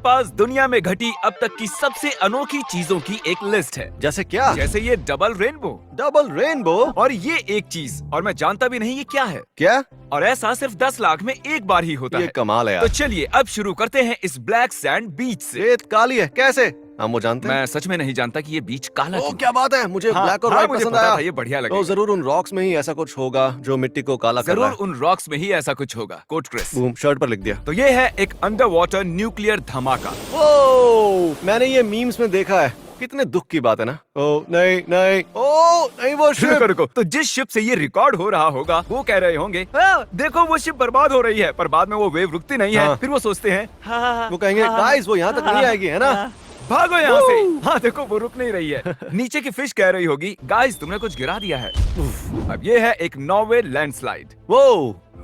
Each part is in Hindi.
पास दुनिया में घटी अब तक की सबसे अनोखी चीजों की एक लिस्ट है। जैसे क्या? जैसे ये डबल रेनबो डबल रेनबो? और ये एक चीज और मैं जानता भी नहीं ये क्या है। क्या? और ऐसा सिर्फ 10 लाख में एक बार ही होता ये है। कमाल है यार। तो चलिए अब शुरू करते हैं इस ब्लैक सैंड बीच से। रेत काली है कैसे? हम वो जानते हैं। मैं सच में नहीं जानता कि ये बीच काला ओ क्यों क्या बात है, मुझे हाँ, ब्लैक और हाँ, व्हाइट मुझे पसंद पता आया। था ये बढ़िया तो लगेगा। जरूर उन रॉक्स में ही ऐसा कुछ होगा जो मिट्टी को काला कर रहा जरूर है। उन रॉक्स में ही ऐसा कुछ होगा। Coat Chris. बूम, शर्ट पर लिख दिया। तो ये है एक अंडर वाटर न्यूक्लियर धमाका। ओ मैंने ये मीम्स में देखा है। कितने दुख की बात है ना। ओ नहीं नहीं, ओ नहीं वो रुको शिप। रुको, तो जिस शिप से ये रिकॉर्ड हो रहा होगा वो कह रहे होंगे हाँ, देखो वो शिप बर्बाद हो रही है, पर बाद में वो वेव रुकती नहीं है। हाँ। फिर वो सोचते हैं हाँ, वो कहेंगे हाँ, गाइस वो यहाँ तक नहीं आएगी, है ना? भागो यहाँ से। हाँ देखो वो रुक नहीं रही है। नीचे की फिश कह रही होगी गाइस तुमने कुछ गिरा दिया है। अब ये है एक नॉर्वे लैंडस्लाइड। वो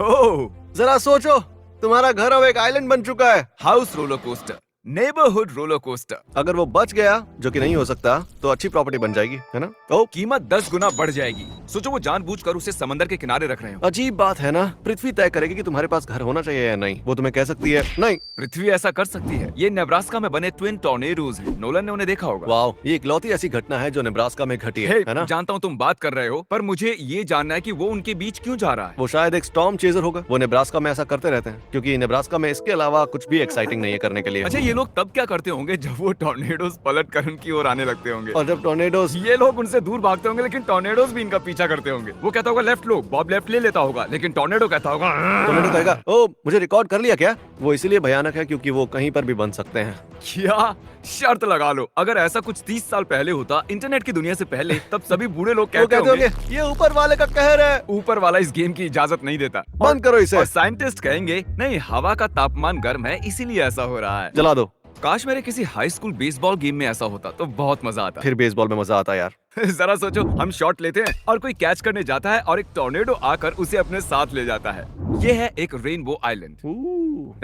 ओह, जरा सोचो, तुम्हारा घर अब एक आइलैंड बन चुका है। House roller coaster, neighbourhood roller coaster. अगर वो बच गया, जो कि नहीं हो सकता, तो अच्छी प्रॉपर्टी बन जाएगी, है ना? ओ कीमत 10 गुना बढ़ जाएगी। सोचो वो जानबूझकर उसे समंदर के किनारे रख रहे हो। अजीब बात है ना, पृथ्वी तय करेगी कि तुम्हारे पास घर होना चाहिए या नहीं। वो तुम्हें कह सकती है नहीं। पृथ्वी ऐसा कर सकती है। ये नेब्रास्का में बने ट्विन टॉर्नेडोज हैं। नोलन ने उन्हें देखा होगा। वाओ, ये इकलौती ऐसी घटना है जो नेब्रास्का में घटी है ना? जानता हूँ तुम बात कर रहे हो, पर मुझे ये जानना है कि वो उनके बीच क्यों जा रहा है। वो शायद एक स्टॉर्म चेजर होगा। वो नेब्रास्का में ऐसा करते रहते हैं क्योंकि नेब्रास्का में इसके अलावा कुछ भी एक्साइटिंग नहीं है करने के लिए। अच्छा ये लोग तब क्या करते होंगे जब वो टॉर्नेडोज पलट कर उनकी ओर आने लगते होंगे। और जब टॉर्नेडोज, ये लोग उनसे दूर भागते होंगे लेकिन टॉर्नेडोज भी इनका पीछा करते होंगे। वो कहता होगा लेफ्ट लो, बॉब लेफ्ट ले लेता होगा, लेकिन टॉर्नेडो कहता होगा टॉर्नेडो कहेगा ओ मुझे रिकॉर्ड कर लिया क्या? वो इसीलिए भयानक है क्योंकि वो कहीं पर भी बन सकते हैं। क्या शर्त लगा लो, अगर ऐसा कुछ 30 साल पहले होता, इंटरनेट की दुनिया से पहले, तब सभी बूढ़े लोग कहते होंगे ये ऊपर वाले का कहर है, ऊपर वाला इस गेम की इजाजत नहीं देता, बंद करो इसे। और साइंटिस्ट कहेंगे नहीं हवा का तापमान गर्म है इसीलिए ऐसा हो रहा है। जला दो। काश मेरे किसी हाई स्कूल बेसबॉल गेम में ऐसा होता तो बहुत मजा आता। फिर बेसबॉल में मजा आता यार। जरा सोचो, हम शॉट लेते हैं और कोई कैच करने जाता है और एक टॉर्नेडो आकर उसे अपने साथ ले जाता है। ये है एक रेनबो आइलैंड।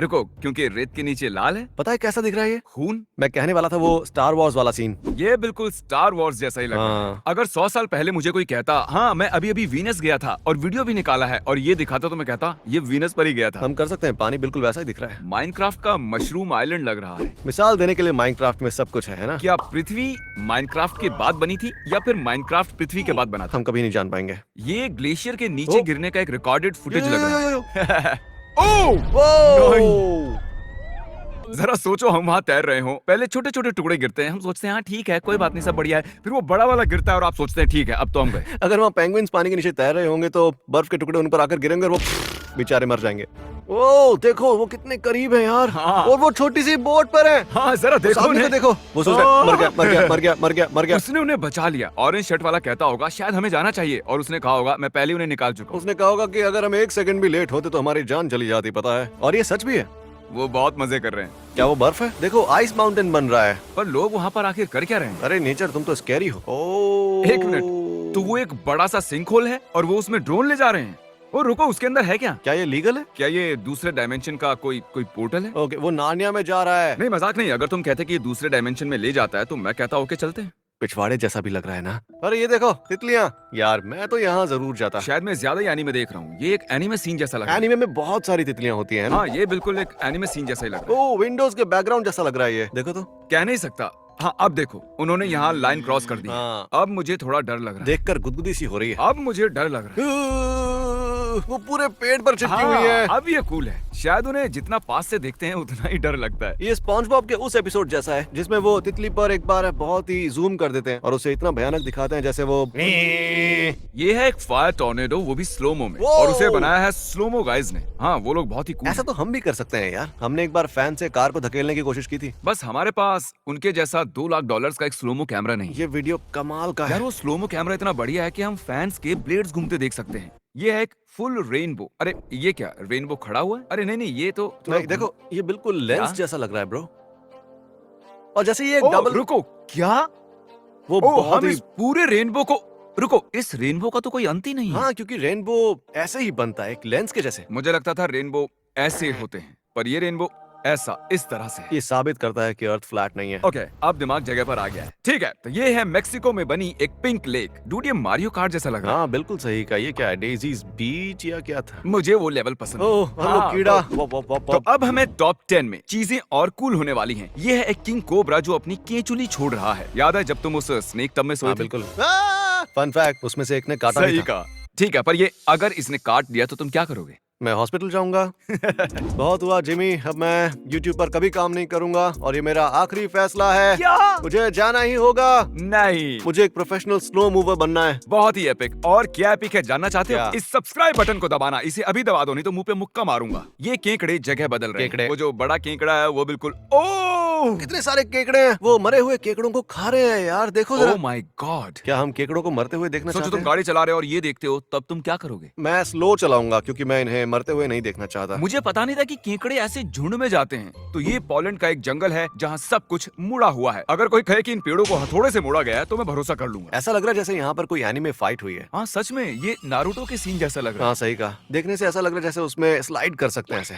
रुको, क्योंकि रेत के नीचे लाल है। पता है कैसा दिख रहा है ये? खून। मैं कहने वाला था वो स्टार वॉर्स वाला सीन। ये बिल्कुल स्टार वॉर्स जैसा ही लग रहा है। अगर 100 साल पहले मुझे कोई कहता हाँ मैं अभी अभी वीनस गया था और वीडियो भी निकाला है और ये दिखाता तो मैं कहता ये वीनस पर ही गया था। हम कर सकते हैं, पानी बिल्कुल वैसा ही दिख रहा है। माइनक्राफ्ट का मशरूम आइलैंड लग रहा है। मिसाल देने के लिए माइनक्राफ्ट में सब कुछ है ना? क्या पृथ्वी माइनक्राफ्ट के बाद बनी थी या फिर माइनक्राफ्ट पृथ्वी के बाद बना था? हम कभी नहीं जान पाएंगे। ये ग्लेशियर के नीचे गिरने का एक रिकॉर्डेड फुटेज लग रहा है। जरा सोचो, हम वहाँ तैर रहे हो, पहले छोटे छोटे टुकड़े गिरते हैं, हम सोचते हैं हाँ ठीक है कोई बात नहीं सब बढ़िया है, फिर वो बड़ा वाला गिरता है और आप सोचते हैं ठीक है अब तो हम गए। अगर वहाँ पेंगुइन्स पानी के नीचे तैर रहे होंगे तो बर्फ के टुकड़े उन पर आकर गिरेंगे और वो बेचारे मर जाएंगे। ओ देखो वो कितने करीब है यार। हाँ। और वो छोटी सी बोट पर है। हाँ जरा देखो सामने उन्हें। तो देखो, वो सोच रहा है मर गया मर गया मर गया मर गया मर गया। उसने उन्हें बचा लिया। ऑरेंज शर्ट वाला कहता होगा शायद हमें जाना चाहिए और उसने कहा होगा मैं पहले उन्हें निकाल चुका हूँ। उसने कहा होगा कि अगर हम 1 सेकंड भी लेट होते तो हमारी जान चली जाती, पता है। और ये सच भी है। वो बहुत मजे कर रहे हैं। क्या वो बर्फ है? देखो आइस माउंटेन बन रहा है। पर लोग वहाँ पर आखिर कर क्या रहे हैं? अरे नेचर तुम तो स्कैरी हो। ओ एक मिनट, तो वो एक बड़ा सा सिंक होल है और वो उसमें ड्रोन ले जा रहे हैं। और रुको, उसके अंदर है क्या? क्या ये लीगल है? क्या ये दूसरे डायमेंशन का कोई पोर्टल है? ओके, वो नार्निया में जा रहा है। नहीं मजाक नहीं, अगर तुम कहते कि ये दूसरे डायमेंशन में ले जाता है तो मैं कहता ओके चलते हैं। पिछवाड़े जैसा भी लग रहा है ना। अरे ये देखो तितलियां। यार मैं तो यहाँ जरूर जाता। शायद मैं ज्यादा ही एनीमे देख रहा हूँ, ये एक एनीमे सीन जैसा लग रहा है। एनीमे में बहुत सारी तितलियां होती हैं ना? हाँ ये बिल्कुल एक एनीमे सीन जैसा ही लग रहा है। ओ विंडोज के बैकग्राउंड जैसा लग रहा है ये, देखो तो। कह नहीं सकता। हाँ अब देखो, उन्होंने यहाँ लाइन क्रॉस कर दी। हाँ। अब मुझे थोड़ा डर लग रहा है। देखकर गुदगुदी सी हो रही है। अब मुझे डर लग रहा है। वो पूरे पेड़ पर चिपकी हुई है। अब ये कूल है। शायद उन्हें जितना पास से देखते हैं उतना ही डर लगता है। ये स्पॉन्जबॉब के उस एपिसोड जैसा है जिसमें वो तितली पर एक बार बहुत ही जूम कर देते हैं और उसे इतना भयानक दिखाते हैं जैसे वो। ये है एक फायर टॉर्नेडो, वो भी स्लोमो में, और उसे बनाया है स्लोमो गाइज ने। हाँ वो लोग बहुत ही कूल। ऐसा तो हम भी कर सकते हैं यार। हमने एक बार फैन से कार को धकेलने की कोशिश की थी। बस हमारे पास उनके जैसा $2 लाख का एक स्लोमो कैमरा नहीं। ये वीडियो कमाल का है यार वो स्लोमो कैमरा इतना बढ़िया है कि हम फैंस के ब्लेड्स घूमते देख सकते हैं। ये है एक फुल रेनबो। अरे ये क्या रेनबो खड़ा हुआ है? अरे नहीं नहीं, ये तो नहीं, देखो ये बिल्कुल लेंस क्या? जैसा लग रहा है ब्रो। और जैसे ये डबल। रुको, क्या वो बहुत हम ही। इस पूरे रेनबो को, रुको, इस रेनबो का तो कोई अंत ही नहीं है। हाँ क्योंकि रेनबो ऐसे ही बनता है, एक लेंस के जैसे। मुझे लगता था रेनबो ऐसे होते हैं, पर ये रेनबो ऐसा इस तरह से। ये साबित करता है कि अर्थ फ्लैट नहीं है। ओके, अब दिमाग जगह पर आ गया है। ठीक है, तो ये है मेक्सिको में बनी एक पिंक लेक। डूड, ये मारियो कार्ट जैसा लग रहा है। हाँ बिल्कुल सही कहा। ये क्या है, डेजीज बीच या क्या था? मुझे वो लेवल पसंद है। ओह हेलो हाँ, कीड़ा। तो अब हमें टॉप 10 में चीजें और कूल होने वाली हैं। ये है एक किंग कोबरा जो अपनी केंचुली छोड़ रहा है। याद है जब तुम उस स्नेक टब में सोए हाँ थे? बिल्कुल। फन फैक्ट, उसमें से एक ने काटा सही नहीं था। कहा। ठीक है, पर ये अगर इसने काट दिया तो तुम क्या करोगे? मैं हॉस्पिटल जाऊंगा। बहुत हुआ जिमी, अब मैं यूट्यूब पर कभी काम नहीं करूंगा और ये मेरा आखिरी फैसला है। क्या? मुझे जाना ही होगा। नहीं, मुझे एक प्रोफेशनल स्नो मूवर बनना है। बहुत ही एपिक। और क्या एपिक है जानना चाहते हो? क्या? इस सब्सक्राइब बटन को दबाना। इसे अभी दबा दो, नहीं तो मुंह पे मुक्का मारूंगा। ये केकड़े जगह बदल रहे केकड़े? हैं। वो जो बड़ा केकड़ा है वो बिल्कुल ओह कितने सारे केकड़े हैं। वो मरे हुए केकड़ों को खा रहे हैं यार, देखो जरा। Oh my God. क्या हम केकड़ों को मरते हुए देखना सोचो चाहते तुम हैं? गाड़ी चला रहे हो और ये देखते हो, तब तुम क्या करोगे? मैं स्लो चलाऊंगा क्योंकि मैं इन्हें मरते हुए नहीं देखना चाहता। मुझे पता नहीं था कि केकड़े ऐसे झुंड में जाते हैं। तो ये पोलैंड का एक जंगल है जहाँ सब कुछ मुड़ा हुआ है। अगर कोई कहे कि इन पेड़ों को हथौड़े से मोड़ा गया है तो मैं भरोसा कर लूंगा। ऐसा लग रहा है जैसे यहाँ पर कोई एनीमे फाइट हुई है। हाँ सच में, ये नारुतो के सीन जैसा लग रहा है। हाँ सही कहा। देखने से ऐसा लग रहा है जैसे उसमें स्लाइड कर सकते हैं ऐसे।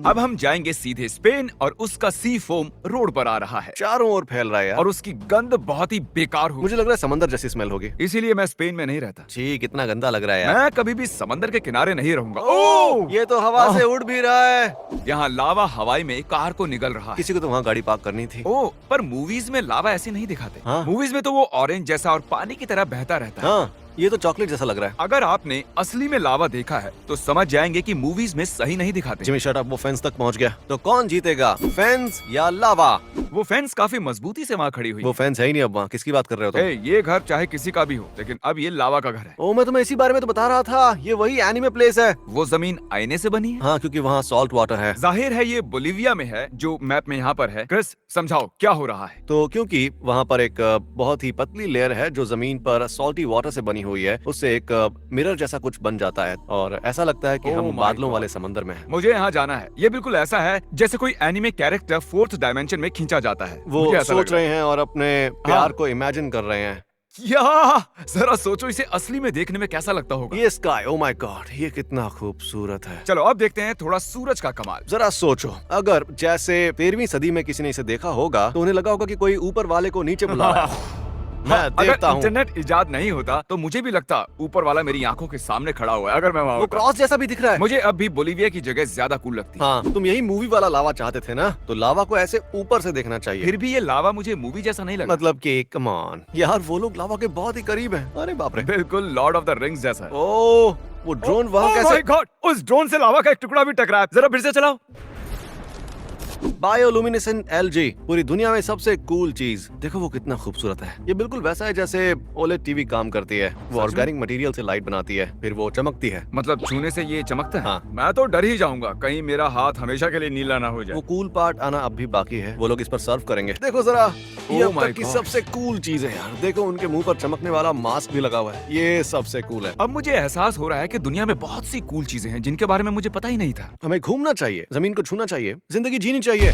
अब हम जाएंगे सीधे स्पेन और उसका सी फोम रोड पर आ रहा है चारों ओर फैल रहा है यार। और उसकी गंध बहुत ही बेकार होगी। मुझे लग रहा है समंदर जैसी स्मेल होगी। इसीलिए मैं स्पेन में नहीं रहता। छी, कितना गंदा लग रहा है यार। मैं कभी भी समंदर के किनारे नहीं रहूंगा। ओह, ये तो हवा से उड़ भी रहा है। यहाँ लावा हवाई में कार को निगल रहा है। किसी को तो वहाँ गाड़ी पार्क करनी थी। ओ, पर मूवीज में लावा ऐसे नहीं दिखाते। हाँ। मूवीज में तो वो ऑरेंज जैसा और पानी की तरह बहता रहता है। हाँ, ये तो चॉकलेट जैसा लग रहा है। अगर आपने असली में लावा देखा है तो समझ जाएंगे कि मूवीज में सही नहीं दिखाते। जिमी शट अप, वो फेंस तक पहुँच गया। तो कौन जीतेगा, फेंस या लावा? वो फेंस काफी मजबूती से वहाँ खड़ी हुई वो फेंस है ही नहीं अब वहाँ। किसकी बात कर रहे हो तुम? है। ये घर चाहे किसी का भी हो, लेकिन अब ये लावा का घर है। ओ, मैं तुम्हें इसी बारे में तो बता रहा था। ये वही एनिमे प्लेस है। वो जमीन आईने से बनी है। हाँ, क्योंकि वहाँ सॉल्ट वाटर है। जाहिर है ये बोलिविया में है जो मैप में यहाँ पर है। क्रिस समझाओ क्या हो रहा है? तो क्योंकि वहाँ पर एक बहुत ही पतली लेयर है जो जमीन पर सॉल्टी वाटर से बनी हुई है, उससे एक मिरर जैसा कुछ बन जाता है और ऐसा लगता है कि Oh हम my बादलों God. वाले समंदर में हैं। मुझे यहाँ जाना है। ये बिल्कुल ऐसा है जैसे कोई एनिमे कैरेक्टर फोर्थ डायमेंशन में खींचा जाता है। वो मुझे ऐसा सोच लग रहा रहे हैं और अपने प्यार को इमेजिन कर रहे हैं। है। या जरा सोचो इसे असली में देखने में कैसा लगता होगा। ये स्काई, ओ माय गॉड, ये कितना खूबसूरत है। चलो अब देखते हैं थोड़ा सूरज का कमाल। जरा सोचो, अगर जैसे 13वीं सदी में किसी ने इसे देखा होगा तो उन्हें लगा होगा कि कोई ऊपर वाले को नीचे बुला रहा है। मैं अगर देखता हूँ। इंटरनेट इजाद नहीं होता तो मुझे भी लगता ऊपर वाला मेरी आंखों के सामने खड़ा हुआ है। अगर मैं वहाँ वो होता। क्रॉस जैसा भी दिख रहा है। मुझे अब भी बोलिविया की जगह ज्यादा कूल लगती है। हाँ, तुम यही मूवी वाला लावा चाहते थे ना, तो लावा को ऐसे ऊपर से देखना चाहिए। फिर भी ये लावा मुझे मूवी जैसा नहीं लगा। मतलब कि कम ऑन यार, वो लोग लावा के बहुत ही करीब हैं। अरे बाप रे। बिल्कुल लॉर्ड ऑफ द रिंग्स जैसा है। ओह, वो ड्रोन वहाँ Oh कैसे? my God! उस ड्रोन से लावा का एक टुकड़ा भी टकराया। जरा फिर से चलाओ। बायोलुमिनेसेंट एलजी, पूरी दुनिया में सबसे कूल चीज। देखो वो कितना खूबसूरत है। ये बिल्कुल वैसा है जैसे ओलेड टीवी काम करती है। वो ऑर्गेनिक मटेरियल से लाइट बनाती है, फिर वो चमकती है। मतलब छूने से ये चमकता है? हाँ। मैं तो डर ही जाऊंगा कहीं मेरा हाथ हमेशा के लिए नीला ना हो जाए। वो कूल पार्ट आना अब भी बाकी है। वो लोग इस पर सर्व करेंगे। देखो जरा, ये Oh अब my तक की God. सबसे कूल चीज है यार। देखो उनके मुंह पर चमकने वाला मास्क भी लगा हुआ है। ये सबसे कूल है। अब मुझे एहसास हो रहा है कि दुनिया में बहुत सी कूल चीजें हैं जिनके बारे में मुझे पता ही नहीं था। हमें घूमना चाहिए, जमीन को छूना चाहिए, जिंदगी जीनी चाहिए।